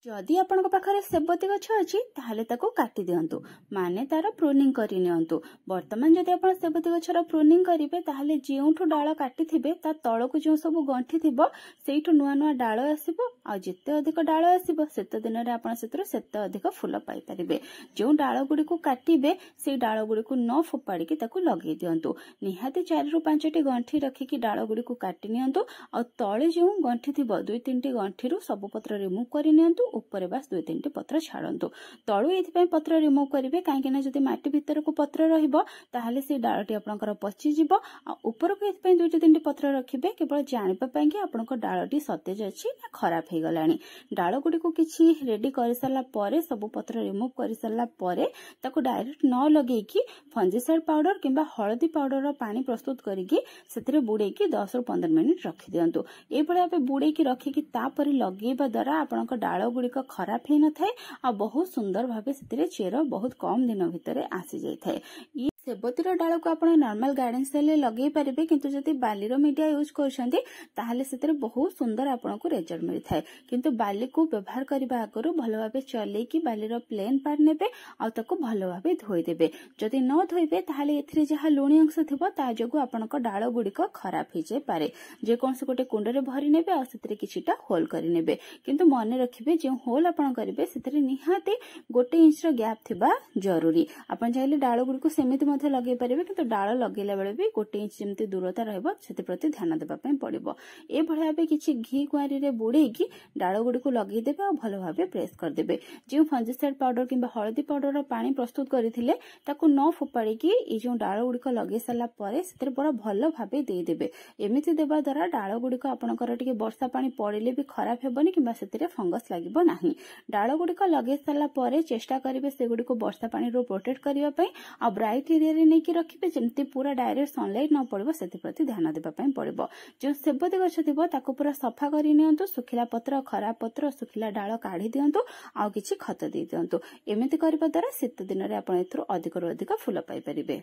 जदि आपण पाखे सेबती गछ अच्छी ताहले ताको काटी दियंतु माने तार प्रूनिंग करि नियंतु। वर्तमान जदि आपण सेबती गछर प्रूनिंग करिवे ताहले जेउठु डाळ काटी थिबे ता तळकु जो सब गंठी थिबो सेइठु नुआ नुआ डाळ आसीबो आ जेते अधिक डाळ आसीबो सेते दिन रे आपण सेतरो सेते अधिक फूल पाई परिबे। जो डाळ गुडी को काटिबे से डाळ गुडी को न फोपाड़ी के ताको लगे दियंतु। निहाती 4 रु 5 टी गंठी रखी कि डाळ गुडी को काटी नियंतु आ तळे जो गंठी थिबो 2-3 टी गंठी रु सब पत्र रिमूव करि नियंतु। ऊपर बास 2-3 टी पत्र छाड़ंतु। तळु एथि पत्र रिमूव करिवे काहेकि जदि माटी भितर को पत्र रहिबो ताहले से डाळटी आपनकर पची जिवो आ ऊपर को एथि 2-3 टी पत्र रखिबे केवल जानिबा पई कि आपनकर डाळटी सतेज अछि ना खराब हे गलानी। डाळ गुडी को किछि रेडी करि सरला परे सब पत्र रिमूव करि सरला परे ताको डायरेक्ट न लगेई कि फंजिसाइड पाउडर किंबा हळदी पाउडर रो पानी प्रस्तुत करिकि सेतिरे बुडेई कि 10 रु 15 मिनिट रखि दियंतु। ए भले आपे बुडेई कि रखि कि तापरे लगेबा द्वारा आपनकर डाळ गुडी खराब हे न थाए आ बहुत सुंदर भाबे सेतिरे चेर बहुत कम दिन भितरे आसी जाय थाए। सेबतीर डाल को आप नॉर्मल गार्डन स्टाइल लगे पारे किंतु जदि बालीर मीडिया यूज करछंती ताहले सेतिरे बहुत सुंदर आपको रिजल्ट मिलता है। किंतु बाली को व्यवहार करबा आगरु भलो भाबे चले कि बालीर प्लेन पार्ट नेबे आ ताको भलो भाबे धोई देबे। जदि न धोइबे ताहले एथिरे जहा लुणी अंश थिबो ता जगु आपनका डाल गुडीक खराब हे जाय पारे। जे कोनसे गोटे कुंड रे भरि नेबे आ सेतिरे किछिटा होल करि नेबे किंतु मने रखिबे जे होल आपण करिवे सेतिरे निहाते 1 इंच रो गैप थिबा जरूरी। आपण चाहिले डाल गुडीक सेमिति मध्य लगे पारे किंतु डाल लगेला बेले भी 1 इंच जमती दूरता रहबो सेति प्रति ध्यान देबा पय पड़िबो। ए भले भाबे किछि घी कुआरी रे बुड़े की डाल गुडी को लगे देबे आ भलो भाबे प्रेस कर देबे। जे फंजिसाइड पाउडर किंबा हळदी पाउडर रो पानी प्रस्तुत करिथिले ताको न फोपाड़ी की ए जो डाल गुडी को लगे सला परे सेति पूरा भलो भाबे दे देबे। एमिति देबा द्वारा डाल गुडी को आपनकर टिके वर्षा पानी पड़िले भी खराब हेबनी किंबा सेतिरे फंगस लागिबो नाही। डाल गुडी को लगे सला परे चेष्टा करिवे से गुडी को वर्षा पानी रो प्रोटेक्ट करिवा पय आ ब्राइट एरिया रे नहीं रखिबे जेमती पूरा डायरेक्ट सनलाइट न पड़िबो सेति प्रति ध्यान देबा पय पड़िबो। जो सेबती गछ थिबो ताको पूरा सफा करि नियंतु। सुखिला पत्र खराब पत्र सुखिला डाळ काढी दियंतु आ किछि खत दे दियंतु। एमिति करबा द्वारा शीत दिन रे आपण एथरो अधिक रु अधिक फूल पाई परिबे।